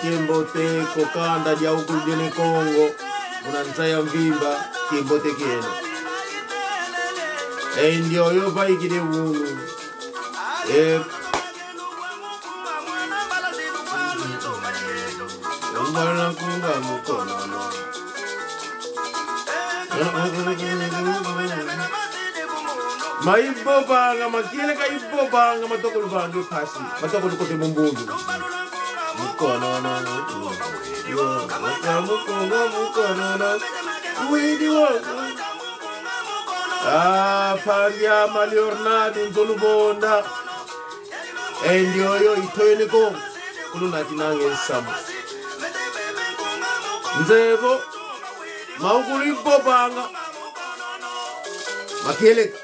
Kimbote, kokanda dia ukujene Kongo. Unanzaya mvimba, kimbote kiena. Ndio yo bai kide wunu. Mbana kunga mukono. Maibobanga, makile ka ibobanga, matokulu bandu pasi. Matokulu kote mumbundu. Mukono na yo, mukono na. Widi wako. Paria maliornado nzolubonda. Ndio yo itoyene ko. Kuluna tinange nsama. Nzebo maukulu ibobanga. Makile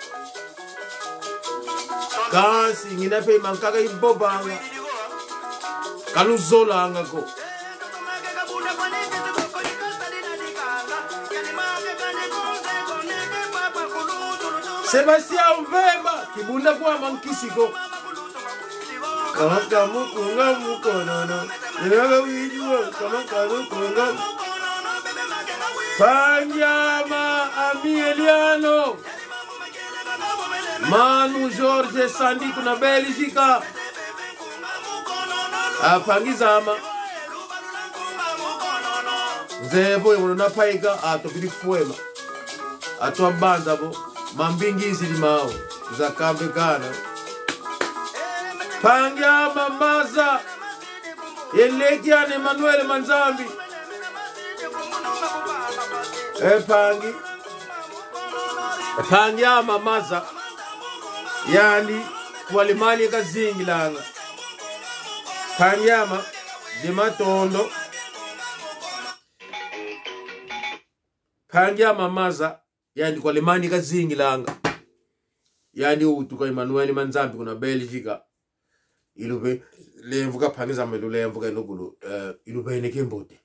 kasi ngina pe mankaka ibobanga. Kaluzolanga ko. Sebastian Vemba kibunda kwa mankisiko. Kama mukunga mukonono. Ninaga wijua kama mukunga. Panjama Emiliano. Manu Jorge Sandi kuna Belgica. Apangizama. Nzebo yono napaiga atokili fuema. Atwa banza bo. Mambingizi limao. Zakambe kana. Panjama Maza. Elekian Emmanuel Manzambi. Panjama Maza. Yani walimani kazingilanga. Panjama de Matondo. Panjama Maza. Yani walimani kazingilanga. Yani utuka Emmanuel Manzambi kuna Belgica. Ilube lemvuka pangiza melu lemvuka inogulu. Ilube ene kimbote.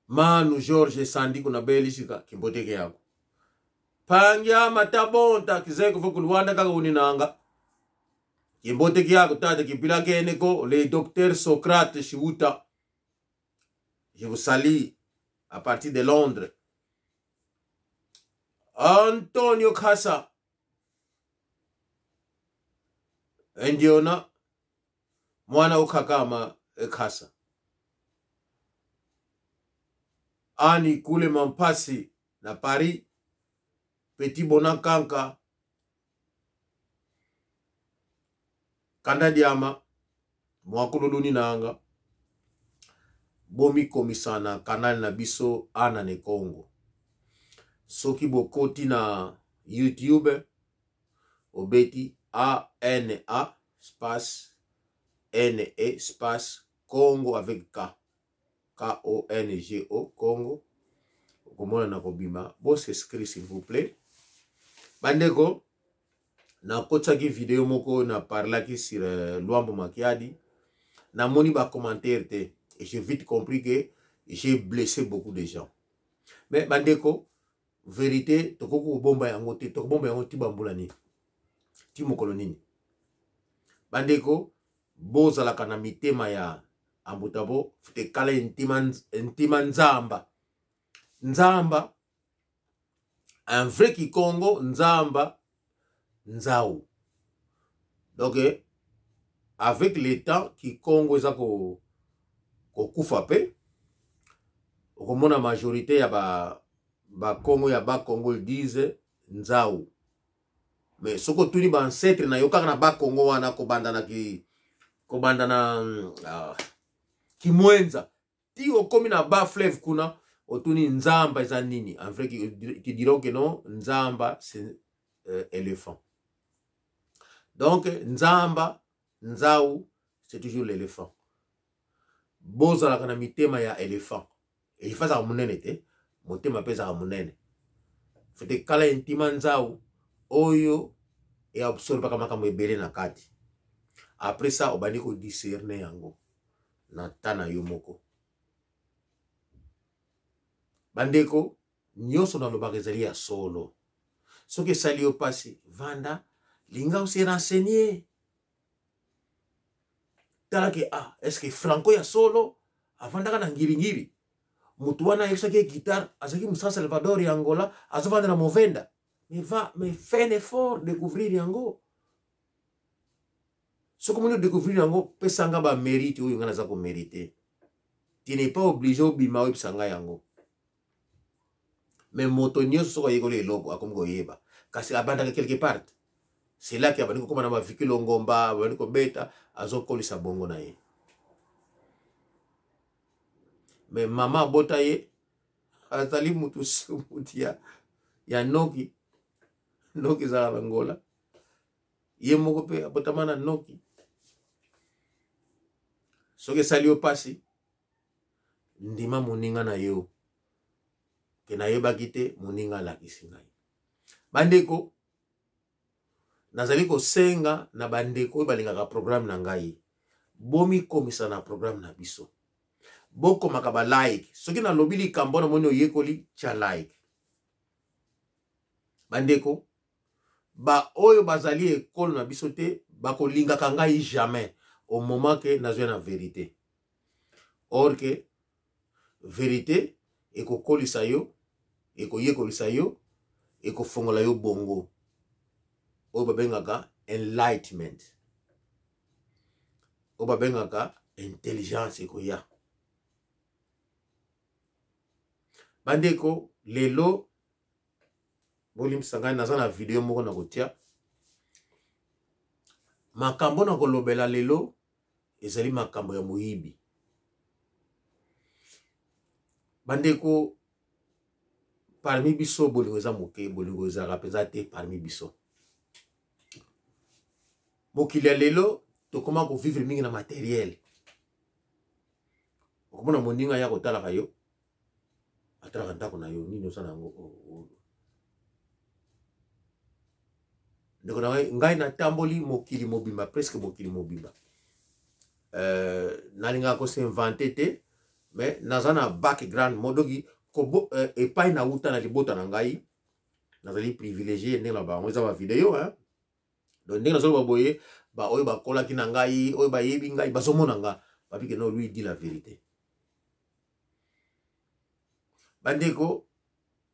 Manu George Sandi kuna Belgica kimbote ke yako. Panjama Tabonta kizeko vukuluwanda kaka uninanga. Kimbote kiyako tate kipila keneko le docteur Socrate Chiuta. Je vous salue à partir de Londres. Antonio Kasa. Endiona mwana ukakama Kasa. Ani kule Mampasi na Paris. Petit Bonakanka. Kandadiama. Mwakululuni nanga. Bomi komisana kanal na biso ana ne Congo. Soki bokoti na YouTube. Obeti ANA space NE space Congo avec K. Kongo. Congo. Komona na kobima. Bon s'inscrit s'il vous plaît. Bandeko. Na kotsaki vidéo moko na parlaki sur Luambo Makiadi. Na moni ba commentaire te. Et j'ai vite compris que j'ai blessé beaucoup de gens. Mais bandeko, vérité, toko bomba yango te, toko bomba yango ti bambula ni. Ti mokolo nini. Bandeko, bozala kana mitema ya ambutabo, fute kala intima nzamba. Nzamba, un vrai Kikongo, nzamba, nzao. Donc, avec le temps, Kikongo eza ko kufa pe. Okomona majorité ya ba Congo ya ba Congo disent nzao. Mais soko tuni ba ancêtre na yoka na ba Congo wana kobanda na kimwenza. Ti okomi na ba fleuve kuna otuni nzamba eza nini. En vrai qui diront que non, nzamba c'est éléphant. Donc nzamba, nzao c'est toujours l'éléphant. Bozala kana mitema ya éléphant. Éléphant za munene te, motema pesa za munene. Fete kala intima nzao oyo e absorbe kama kama ebele na kati. Après ça obani ko discerner yango na tana yo moko. Bandeko nyoso na lobaka ezali ya solo. Soki sali yo pasi vanda linga ose renseigner. tala ke ah est-ce que Franco ya solo avandaka na ngiri mutu wana yekisaki guitare azaki musa Salvador ya Angola azovanda na movenda mais fais un effort découvrir yango ce que découvrir yango pesanga ba mérite oyo ngana za ko mériter. Tu n'es pas obligé au bima ou sanga yango. Mais motonio so ko yegole logo akomgo yeba. Kasi abanda quelque part. C'est là qu'il y a beaucoup comme na mavikilo ngomba, baniko beta azokolisa bongo na ye. Mais maman botaye azali mutu mutia ya noki za Angola. Ye moko pe abotamana noki. Soke salio pasi ndima moninga na yo ke na yeba kite moninga la kisingai bandeko nazali ko senga na bandeko balingaka programme na ngai bomi komisa na programme na biso boko makaba like soki na lobili kambo na moni oyekoli cha like bandeko ba oyo bazali ekolo na biso te bakolingaka ngai jamais au moment que nazwe na vérité. Or que vérité eko kolisa yo, eko yekolisa yo, eko fongola yo bongo. O babengaka enlightenment. O babengaka intelligence eko ya. Bandeko lelo bolim sangani naza na video moko na kotia. Makambo na kolobela lelo ezali makambo ya moyibi. Bandeko parmi biso bolingo eza moke bolingo eza rapeza te parmi biso. Mokili ya lelo tokoma ko vivre mingi na matériel. Okomona moninga ya kotala kayo atala ndako na yo nini osana ngo. Ndeko na ngai na tamboli mokili mobimba presque mokili mobimba. Nalinga ko se inventer te mais nazana background modogi ko epai na uta na libota na ngai nazali privilégié ndenge na ba moza ba video hein donc ndenge nazo ba boye ba oyo ba kola ki na ngai oyo ba yebi ngai bazomona nga papi que non lui dit la vérité. Bandeko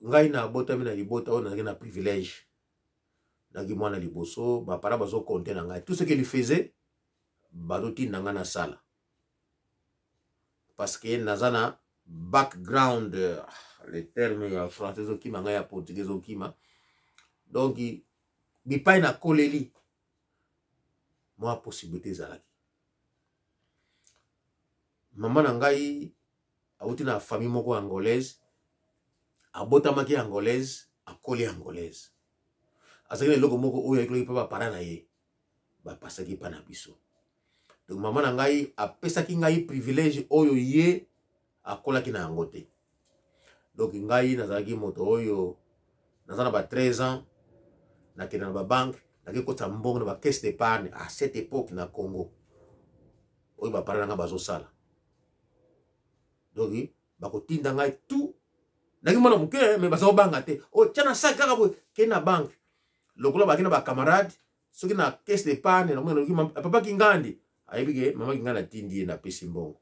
ngai na bota mina libota oyo na privilège nagi mwana liboso ba para bazo compter na ngai tout ce qu'il faisait badoti nanga na sala parce que nazana background les termes français okima ngai ya portugais okima donc bipai na koleli moi possibilité zalaki maman na ngai auti na famille moko angolaise abotamaki angolaise akoli angolaise azaki na eloko moko oyo ayekoloki mpe bapara na ye bapasaki mpa na biso. Donc maman na ngai apesaki ngai privilège oyo ye akolaki na yango te. Donc ngai nazalaki moto oyo nazana ba 13 ans nakende na ba banque naki kota mbongo na ba caisse d'épargne à cette époque na Congo oyo bapara na nga bazosala. Donc bakotinda ngai tout naki mona moke mais bazobanga te o tiana sac kaka boye ke na banque lokola bakina ba camarade soki na caisse d'épargne na mona papa kingandi ayebike mama kingana tindi na pesi mbongo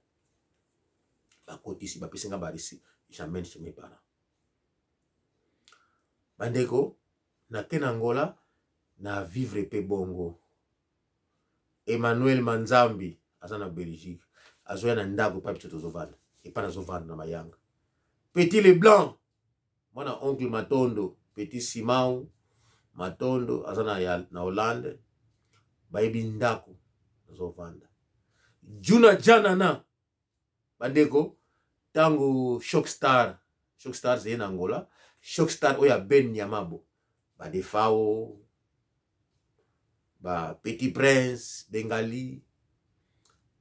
bakotisi bapesi nga barisi jamais chez mes parents. Bandeko na kena Angola na vivre pe bongo. Emmanuel Manzambi azana Belgique azoya na ndako pa biso tozovanda epa nazovanda na mayanga. Petit Leblanc mwana oncle Matondo Petit Simao Matondo azana ya na Hollande bayebi ndako nazovanda. Juna Janana bandeko tango Shockstar zeye na Angola Shockstar oya Ben Nyamabo ba Defao ba Petit Prince Bengali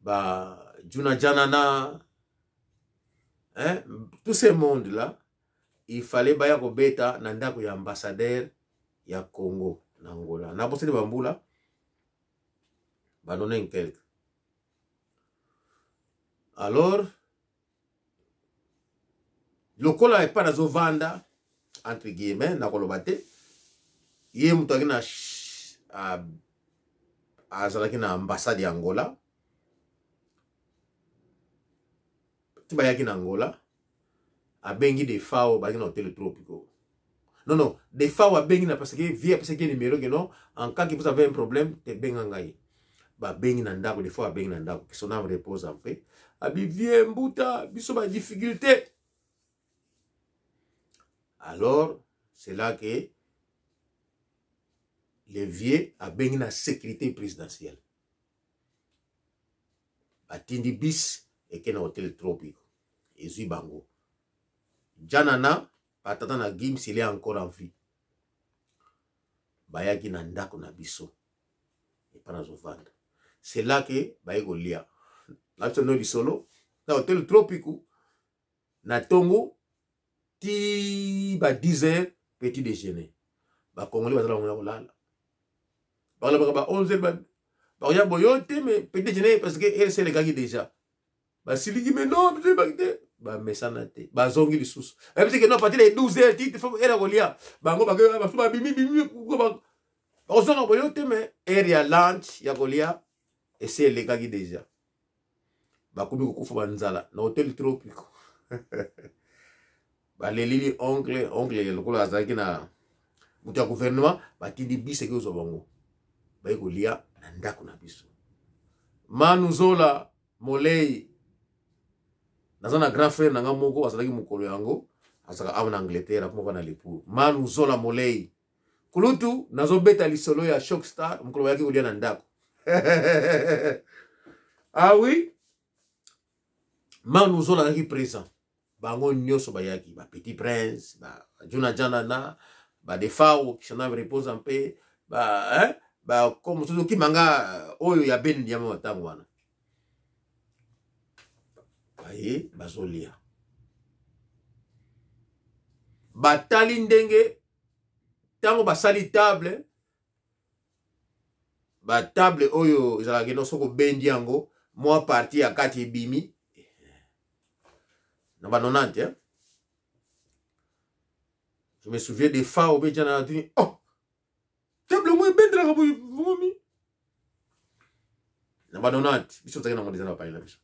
ba Juna Janana hein tout ce monde là il fallait baya ko beta na ndako ya ambassadeur ya Congo na Angola na poseli bambula ba donner quelque. Alors lokola e pas nazovanda entre guillemets na koloba te ye mutu akina azalaki na ambassade ya Angola tu bayaki na Angola abengi des FAO bayaki na hôtel Tropico. Non non, des FAO abengi na parce que via parce que numéro que non en cas que vous avez un problème te benga ngai. Ba bengi na ndako des fois bengi na ndako que son âme repose en paix. Abi vie mbuta biso ba difficulté. Alors, c'est là que les vieux a bengi na sécurité présidentielle. Atindi bis et ken hôtel Tropico. Et zui bango. Janana, patata na Gim s'il est encore en vie. Bayaki na ndako na biso. Et pas na zovanda. C'est là que bayego lia. Là tu no solo na hôtel Tropico. Na tongo ti ba 10 heures petit déjeuner. Ba congolais bazala ngona kolala. Ba 11 heures ba ya boyote mais petit déjeuner parce que elle c'est les gars qui déjà. Ba siligi mais non, ba mesanate. Ba zongi li sous. Et parce que non partir les 12 heures ti faut era kolia. Ba ngo ba bimi ba ozonga boyote mais area lunch ya kolia et c'est les gars qui déjà. Ba kubi kufa banzala na hôtel Tropico. Ba leli oncle lokolo azaki na mutu ya gouvernement batindi bise ke ozobango ba kolia na ndako na biso Manu Zola Molei nazana grand frère nanga moko azalaki mukolo yango azaka awa na Angleterre pour na lepu Manu Zola Molei kulutu nazo beta lisolo ya Shock Star mukolo yaki kolia na ndako ah oui Manu Zola naki présent bango nyoso bayaki ba Petit Prince ba Juna Janana ba Defao qui s'en repose en paix ba ba comme tout qui manga oyo ya ben ya matango wana baye bazolia batali ndenge tango basali table ba table oyo ezalaki no soko bendi yango moi parti ya kati ebimi na ba 90 hein? Je me souviens des fois où j'ai dit oh table moi bendre la vomi na ba 90 biso taki na ngondeza na pa ila biso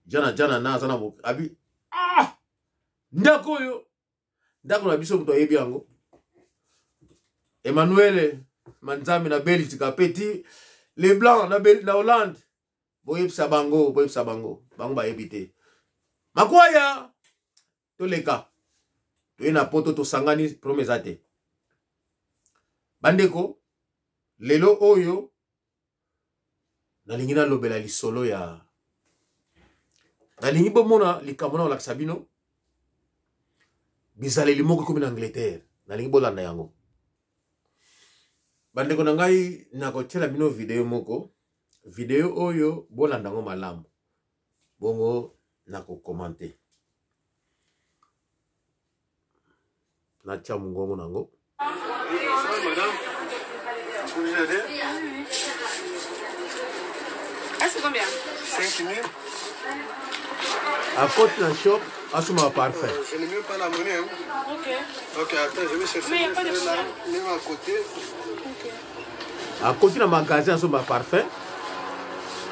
jana na zana abi ah ndako yo ndako na biso mto yebi yango Emmanuel Manzami na Belgique petit les blancs na Hollande boyebisa bango bango ba ebité makwaya to leka to ina poto to sangani promesate bandeko lelo oyo nalingina lobela lisolo ya nalingi bomona likamona la Sabino bizaleli moko comme en Angleterre nalingi bolanda yango bandeko na ngai nakotela bino video oyo bolanda ngo malamu bongo nako commenter na chamu ngongo nango. Madame, est-ce que vous aidez? Est-ce combien? 5 000. À côté d'un shop, assume parfait. Je n'ai même pas la monnaie. Hein. Ok, attends, je vais chercher. Mais il n'y a pas de problème. Même à côté. Ok. À côté d'un magasin, assume parfait.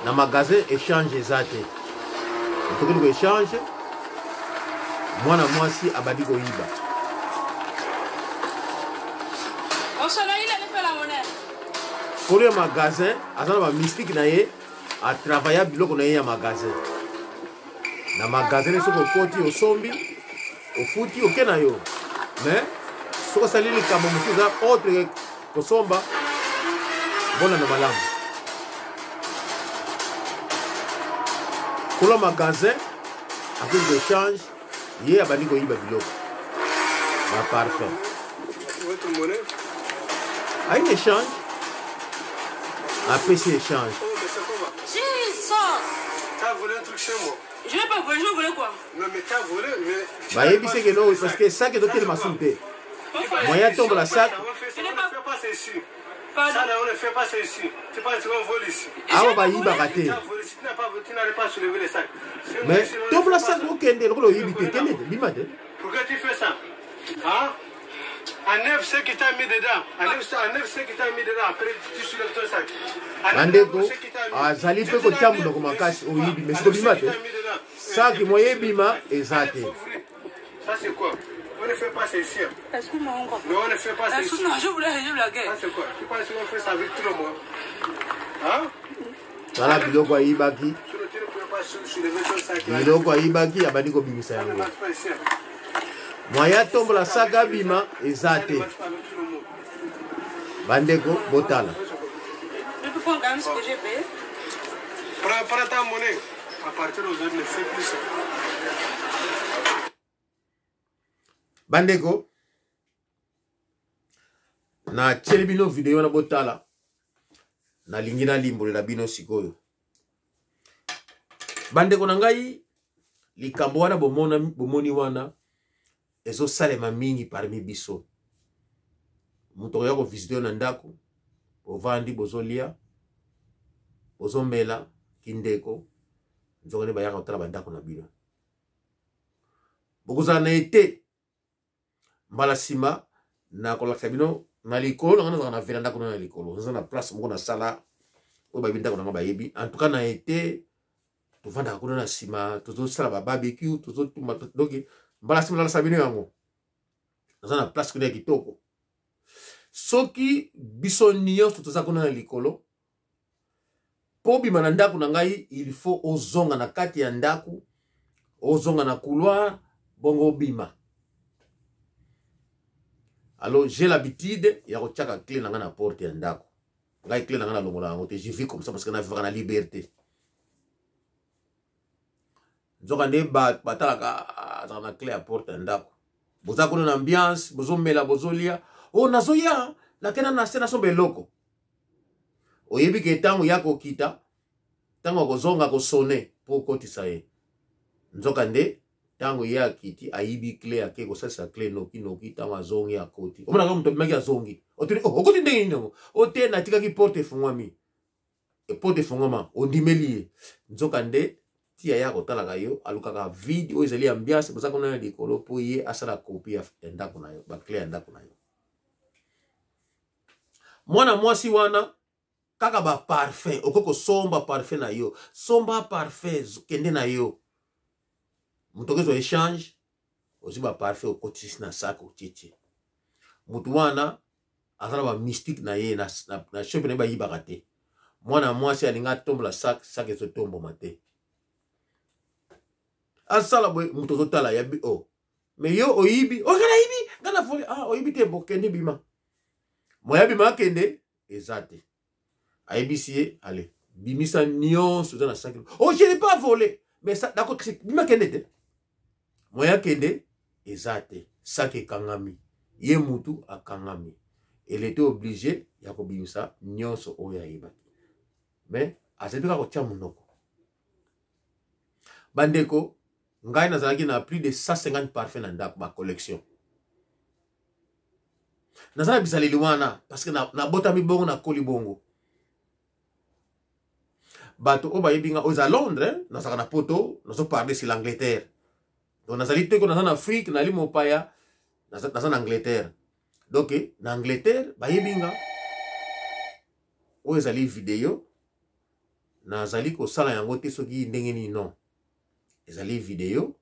Dans le magasin, échange exact. Il faut que échange. Moi, si abadi go iba. Au soleil, il a fait la monnaie. Pour le magasin, à mystique a travaillé biloko na ye magasin. Na magasin so ko koti o sombi, o futi o kenayo. Mais so ko salili kama mutuza autre ko somba bona na malamu. Pour le magasin, après l'échange, il y a abandi ko iba biloko. Na parfait. Votre monnaie? À un échange, après c'est échange. Oh, mais c'est comment? Jesus! T'as volé un truc chez moi? Je vais pas voler, je vais voler quoi? Non, mais t'as volé, mais... Bah, il dit que non, parce que ça qui est doté de ma santé. Moyen tombe la sac. On ne fait pas ça ici. Ça, on ne fait pas ça ici. C'est pas qu'on vole ici. Ah, bah, il va rater. Tu n'arrives pas à soulever les sacs. Mais tombe la sac, ok, pourquoi tu fais ça? Hein? Enlève ce qui t'a mis dedans. Enlève ce qui t'a mis dedans. Après, tu soulèves ton sac. Bandeko, azali pe ko tiamu ndoko makasi oyibi mais siko bima te. Sac moye bima ezate. Ça c'est quoi? On ne fait pas ceci. Est-ce que mon oncle? Non, on ne fait pas ceci. Non, je voulais la guerre. Ça c'est quoi? Tu penses qu'on fait ça avec tout le monde? Hein? Voilà biloko ayibaki. Tu ne peux pas soulever ton sac. Biloko ayibaki abandi ko bimisa yango. Moya tombola saga bima ezate. Bandeko botala. Je peux prendre quand même ce que j'ai payé. Prends ta monnaie. À partir d'aujourd'hui, ne fais plus ça. Bandeko na chelibino video na botala na lingina limbo la bino sikoyo. Bandeko na ngai likambo wana bomoni wana ezo salema mingi parmi biso. Muto yako visiter na ndako ovandi bozolia bozombela kindeko nzokone bayaka otala bandako na bino. Bokozala na ete mbala sima na kolakisa bino na likolo ngana na vela ndako na likolo nza na place moko na sala o ba bindako na bayebi en tout cas na ete to vanda kuna na sima tozo sala ba barbecue tozo tuma donc mbala sima na sabino yango nza na place kuna kitoko soki biso nyonso toza kuna na likolo po bima na ndako na ngai il faut ozonga na kati ya ndako ozonga na couloir bongo bima. Alors j'ai l'habitude ya ko chaka clé na nga na porte ya ndako. Ngai clé na nga na longola yango te je vis comme ça parce que na vivre na liberté. Nzoka nde batalaka na clé ya porte ya ndako. Boza kuna na ambiance, bozo mela bozolia. Oh nazoya na kena na sena so beloko. Oyebi ke tango yako kita tango kozonga ko sonner po kotisa ye. Nzoka nde tango ya kiti ayibi clé yake ko sasa clé noki tango azongi ya koti. Omona kama mtu maki azongi. Otuni okoti ndenge nino. Ote na tika ki porte fungwami. E porte fungwama ondimeli. Nzoka nde tia yako talaka yo alukaka video ezali ambiance boza kona na likolo po ye asala copie ya ndako na yo, ba clé ya ndako na yo. Mwana mwasi wana kaka ba parfum okoko somba parfum na yo. Somba parfum kende na yo. Mutokezo échange ozi ba parfait okotisi na sako chichi. Mutu wana azala ba mystique na ye na shope na ba yibaka te. Mwana mwasi alinga tombola sak ezo tombo mate. Asala boy mutu zotala ya bi o. Me yo oyibi, o kana yibi, ngana foli oyibi te bokende bima. Moya bima kende ezate. Ayibisie allez, bimisa nyonso na sak. Oh je n'ai pas volé. Mais ça d'accord bima kende te. Moya kende ezate sake kangami ye mutu akangami. Elle était obligée ya kobimisa nyonso oya iba. Mais azebika ko tia munoko. Bandeko ngai nazalaki na plus de 150 parfums na ndako ba collection. Nazala bisaleli wana parce que na botami bongo na koli bongo. Bato o bayebinga oza Londres, nazaka na poto, nazo parler sur l'Angleterre. Donc nazali teko nazana Afrique na limo paya nazana Angleterre. Donc na Angleterre bayebinga o ezali video nazali ko sala yango te soki ndenge ni non. Ezali video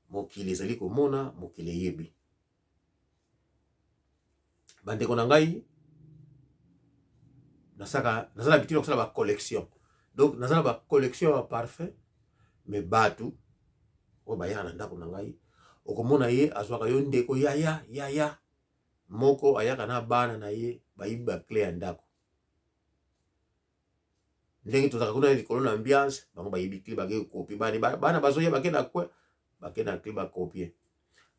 mokili ezali ko mona mokili yebi. Bandeko na ngai nazala bitilo kosala ba collection. Donc nazala ba collection ya parfum mais batu o baya na ndako na ngai okomona ye azwaka yo ndeko ya moko ayaka na bana na ye bayiba clé ya ndako. Ndenge tozaka kuna likolo na ambiance bango bayibi clé bake copie bana bazoya bakena kwa bakena clé ba copie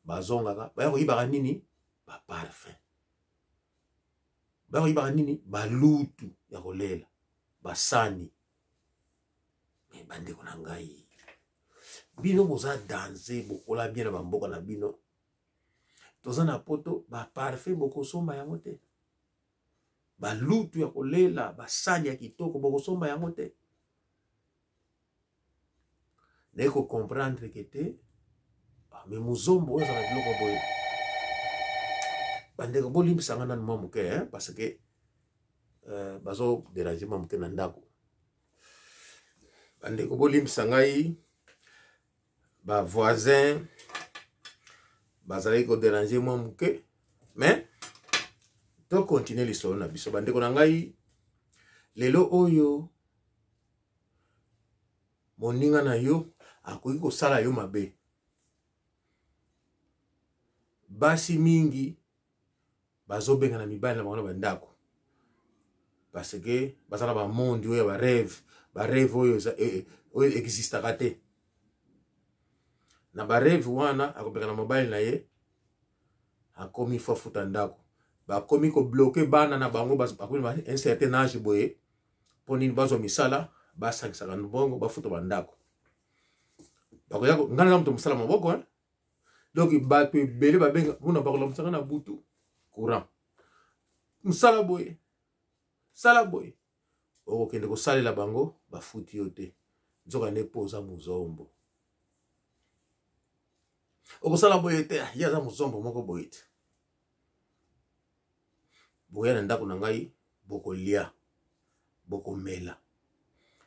bazongaka baya koyibaka nini ba parfum baya koyibaka nini balutu ya kolela basani. Mais bandeko na ngai bino boza danser bokola bien na bamboka na bino toza na poto ba parfait bokosomba yango te balutu ya kolela basani ya kitoko bokosomba yango te. Neko comprendre que te mais muzombo oza na biloko boye bandeko bolimbisa nga nanu mwa moke parce que bazo déranger mwa moke na ndako. Bandeko bolimbisa ngai ba voisin bazali ko déranger mwa moke, mais to continuer lisolo na biso bandeko na ngai. Lelo oyo moninga na yo akoki kosala yo mabe. Basi mingi bazobenga na mibali na bango bandako parce que bazala ba monde oyo ba rêve oyo existaka te. Na ba rêve wana akobenga na mobile na ye akomi fafuta ndako. Bakomi ko bloquer bana na bango bakomi ba un certain âge boye poni bazo misala basakisaka mbongo bafuta bandako. Bakoya ngana na mtu musala maboko donc bato ebele babenga mpona bakola musaka na butu courant musala boye sala boye okokende kosalela bango bafuti yo te nzoka nde mpo oza muzombo. Okosala boye te ye aza muzombo moko boye te. Boya na ndako na ngai bokolia bokomela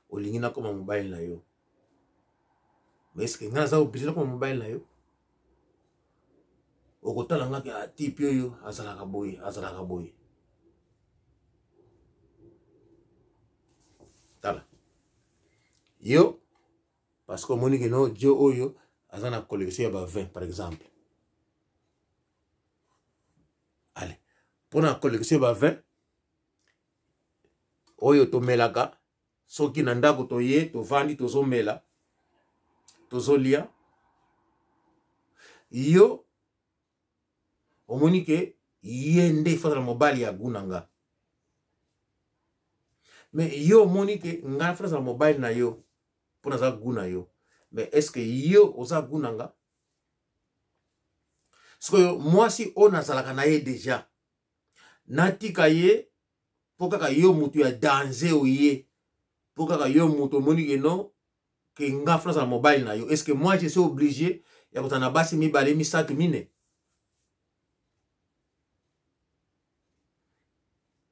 olingi nakoma mobile na yo, mais est-ce que nga naza obligé nakoma mobile na yo? Okotala ngaki atipi oyo azalaka boye. Tala yo parce que moni que no Dieu oyo azana collection ya ba 20 par exemple. Allez, pour la collection ba 20 oyo tomelaka soki na ndako toye tovandi tozomela tozolia yo omoni ke yende fazala mobali ya gunanga. Mais yo omoni ke nga fazala mobile na yo pona za guna yo, mais est-ce que yo oza gunanga? Siko mwasi o nazalaka na ye deja natika ye po kaka yo mutu ya danger oye, po kaka yo mutu omoni ke no ke nga fazala mobile na yo. Est-ce que moi je suis obligé ya kotana basi mibale misatu mine?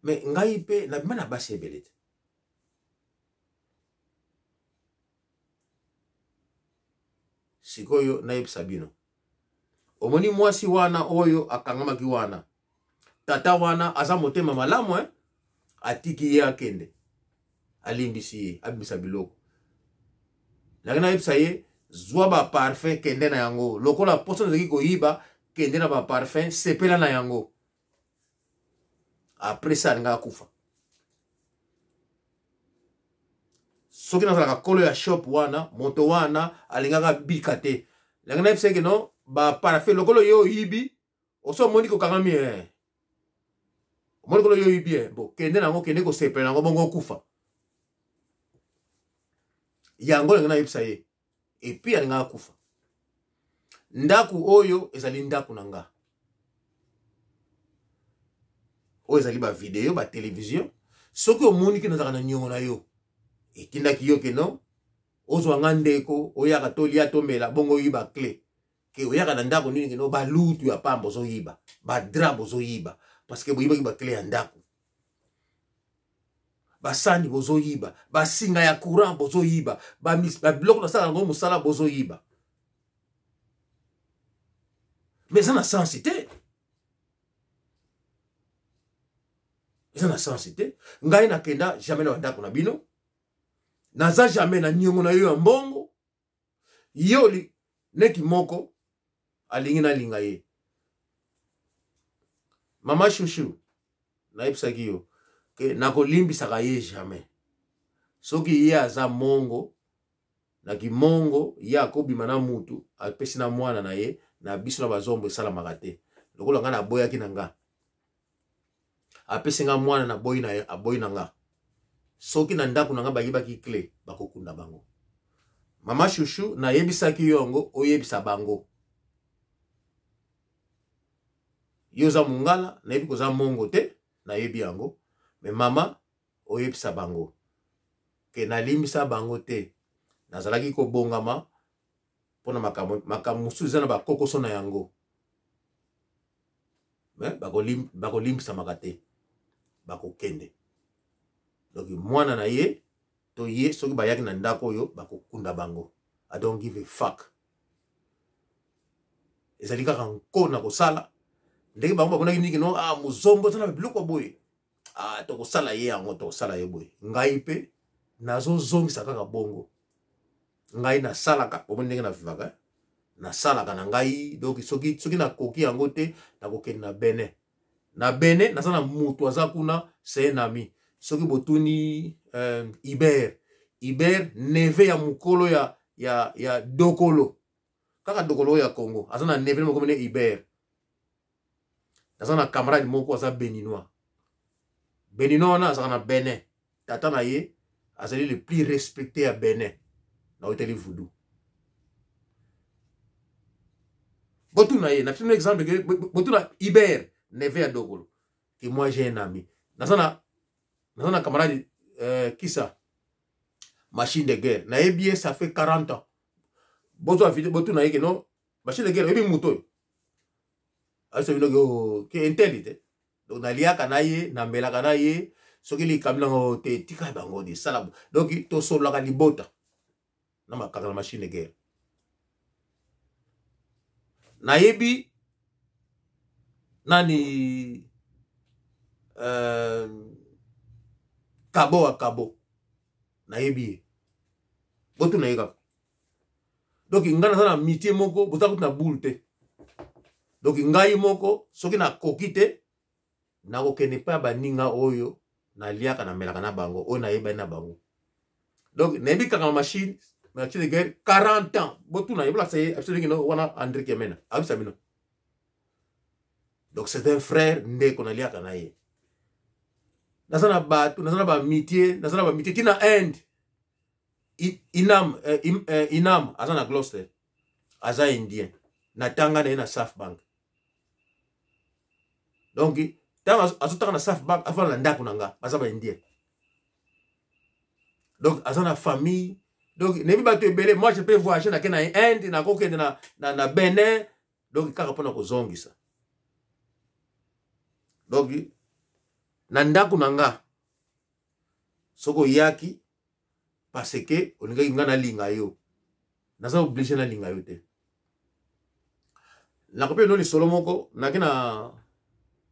Mais ngai pe na bima na basi ebele te. Sikoyo na yebisa bino omoni mwasi wana oyo akangamaki wana tata wana aza motema malamu atiki ye akende alimbisi ye abimisa biloko nakena yebisa ye zwa ba parfum kende na yango lokola poso nazaki koyiba kende na ba parfum sepela na yango. Après ça alinga kufa soki nazalaka kolo ya shop wana moto wana alingaka bika te nakena yebisa ke no ba parfum lokolo yo yibi oso moni ko kangami moni kolo yo yibi bo kende nango kende ko sepela nango bongo kufa yango nakena yebisa ye et puis alinga kufa. Ndaku oyo ezali ndaku nanga oyo ezali ba video ba télévision soki omoni ke nazaka na nyongo na yo etindaki yo ke no ozwanga ndeko oyaka tolia tomela bongo yiba clé ke oyaka na ndako nini ke no balutu ya pamba ozoyiba badrap ozoyiba parce que boyibaki ba clé ya ndako basani bozoyiba basinga ya courant bozoyiba babiloko nasala yango mosala bozoyiba. Mais ça na sensité. Ça na sensité. Ngai na kenda jamais na ndako na bino. Naza jamais na nyongo na yo ya mbongo. Yoli neki moko alingi na linga ye. Mama chouchou na yebisaki yo ke nakolimbisaka ye jamais. Soki ye aza mongo na kimongo ye akobima na mutu apesi na mwana na ye na biso na bazombo esalamaka te lokola nga na boyaki na nga apesi nga mwana na boyi na ye aboyi na nga soki na ndako na nga bayebaki clé bakokunda bango. Mama chouchou na yebisaki yongo oyebisa bango yo za mungala na yebi koza mongo te na yebi yango mais mama oyebisa bango ke nalimbisa bango te nazalaki kobongama pona makambo mosusu eza na bakokoso na yango mais bakolimbisa makate bakokende. Donc mwana na ye to ye soki bayaki na ndako oyo bakokunda bango. I don't give a fuck. Ezali kaka nkona kosala ndenge bango bakonaki niki no muzombo tana biloko boye tokosala ye yango tokosala ye boye ngai pe nazozongisa kaka bongo ngai nasalaka omo ndenge na vivaka nasalaka na ngai donc soki nakoki yango te nakokende na Benin naza na mutu aza kuna c'est un ami soki botuni Iber neve ya mukolo ya Dokolo kaka Dokolo ya Congo aza na neve moko mene Iber naza na camarade moko aza Béninois wana aza na Benin tata na ye azali le plus respecté à Benin na hôtel Voodoo botuna ye na un exemple que botuna Iber neve ya Dokolo que moi j'ai un ami naza na camarade qui ça machine de guerre na bien ça fait 40 ans botuna ye que non machine de guerre ebi muto aso bino ke intelligent donc naliaka na ye na mbelaka na ye soki likambi nango te tika bango di sala donc to solaka libota na makaka na machine de guerre na yebi nani kabo na yebi botu na yeka donc ngana sana mitié moko botakuti na boule te donc ngai moko soki na kokite na kokene pa baninga oyo na liaka na melaka na bango oyo na yeba na bango donc nebi kaka machine de guerre 40 ans botu na yebla c'est absolument wana André Kemena abisa bino donc c'est un frère ndeko na liaka na ye nazana ba mitié tina end inam azana Gloucester aza indien na tanga na South Bank donc tanga azotanga na South Bank avant la ndako nanga baza ba indien donc azana famille donc nebi bato ebele moi je peux voyager na kena Inde na kokende na Benin donc kaka pona ko zongisa donc na ndako nanga soko yaki parce que oninga ngana linga yo naza obligé na linga yo te na kopé no ni solo moko nakina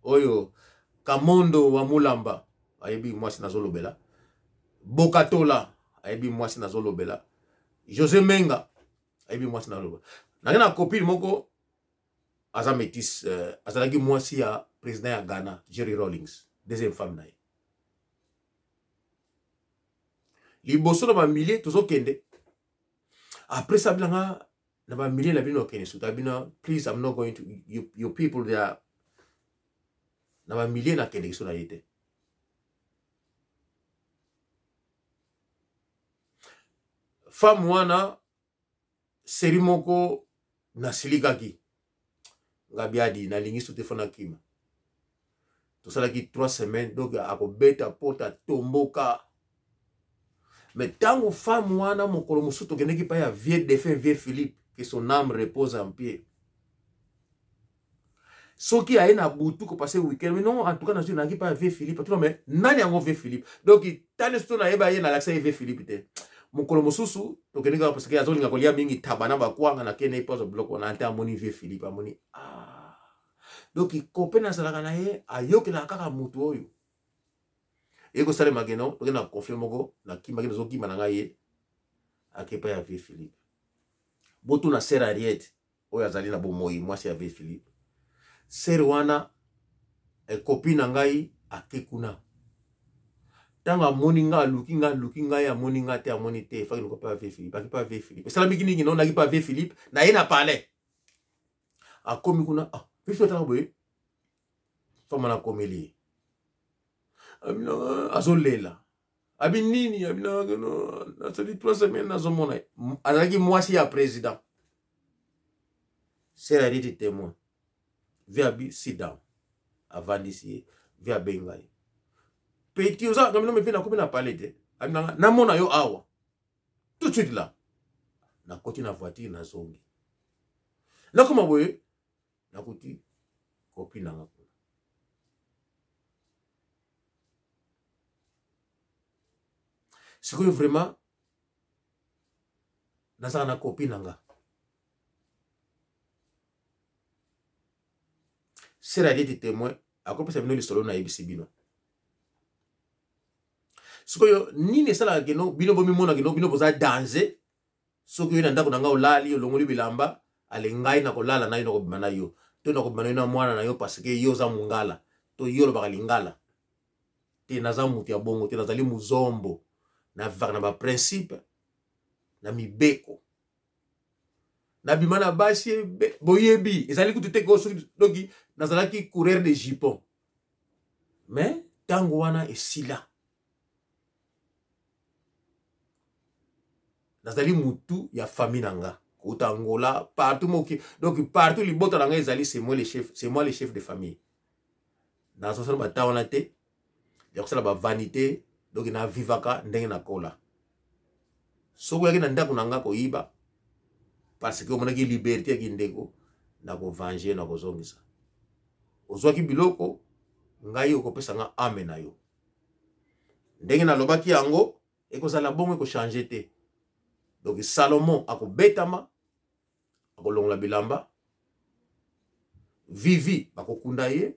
oyo Kamondo wa Mulamba ayebi mwasi nazolobela Bokatola ayebi mwasi nazolobela José Menga ayebi mwasi nazolobela nakina copine moko aza métis azalaki mwasi ya président ya Ghana Jerry Rawlings deuxième femme naye liboso na ba milliers tozokende après ça bilanga na ba milliers la bino kene suta bino please I'm not going to your people there na ba milliers na kende so na yete femme wana seri moko na silikaki ngabiadi na lingi sote fona kima to salaki 3 semaines donc akobeta porta tomboka mais tango femme wana mokolo musuto keneki pa ya vieux défunt vieux Philippe que son âme repose en paix soki aye na butu ko passer week-end mais non en tout cas na naki pa vieux Philippe tout mais nani yango vieux Philippe donc tane sto na yeba ye na l'accès vieux Philippe te mokolo mususu to keneki parce que azolinga kolia mingi tabana bakwanga na kene pose bloc on ante amoni vieux Philippe amoni donc kopé na salaka na ye ayoki na kaka mutu oyo eko sale mageno to na confirme moko na kimaki zo kima na ngai akepa ya vieux Philippe botu na sera Ariette oyo azali na bomoi mwasi ya vieux Philippe ser wana copine na ngai akekuna tanga moni nga luki ngai amoni nga te amoni te fa ko pa vieux Philippe akepa vieux Philippe sala mikini ngino na kipa vieux Philippe na ye na palais akomi kuna vieux tala boye fama na komeli amina azolela abinini amina no na sali 3 semaines nazomona azalaki mwasi ya président c'est la rite témoin via bi sit down avant d'ici via bengai petit oza comme me vient na parler de amina na mona yo awa tout de suite là na koti na voiture na zongi na koma boye na koti copine na sikoyo vraiment nazaka na copine nanga sera dit témoin akopesa bino lisolo na yebisi bino sikoyo nini esala keno bino bomimona keno bino boza danger soki yo na ndako nanga olali olongoli bilamba ale ngai na kolala na yo na kobima na yo to na kobima na mwana na yo parce que yo za mungala to yo lo bakalingala te naza mutu ya bongo te nazali muzombo na vivaka na ba principe na mibeko na bima na basi boyebi ezali kutu te ko soki doki nazalaki coureur de jupon mais tango wana esila nazali mutu ya famille nanga kouta Angola partout moki donc partout libota nanga ezali c'est moi le chef de famille nazo sala ba tawana te ya kusala ba vanité donc na vivaka ndenge na kola soko yaki na ndako nanga ko iba parce que omonaki liberté ya kindeko na ko venger na ko zongisa ozwaki biloko ngai okopesa nga ame na yo ndenge na lobaki yango ekozala bongo eko changer te. Donc Salomon akobetama akolongola bilamba Vivi bakokunda ye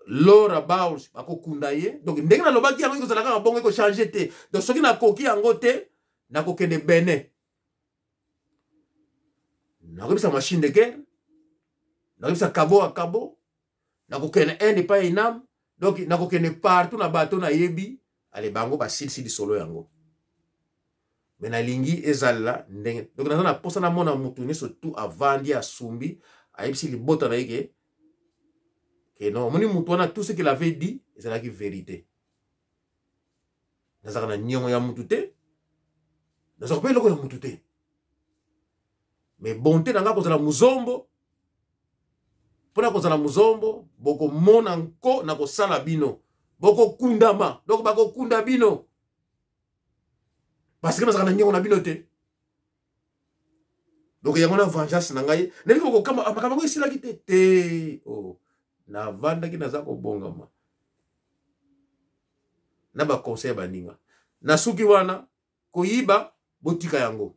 Laura Bowles bakokunda ye donc ndenge na lobaki yango ekozala kaka bongo eko changer te donc soki na koki yango te nakokende Benin nakobisa machine de guerre nakobisa kabo a kabo nakokende Inde pa inam donc nakokende partout na bateau na yebi ale bango ba sili solo yango mena lingi ezala ndenge donc nazana posa na mona mutu ni surtout avandi asumbi ayebisi libota na yeke que non moni mutu wana tout ce qu'il avait dit ezala ki vérité nazaka na nyongo ya mutu te nazaka pe loko ya mutu te mais bonté nanga kozala muzombo pona kozala muzombo boko mona nko na kosala bino boko kundama donc bako kunda bino parce que nazaka na nyongo na bino te donc yango na vengeance na ngai neli ko kama makama ngo isila kite te oh na vanda ki naza ko bongama na ba conseil baninga na suki wana koyiba botika yango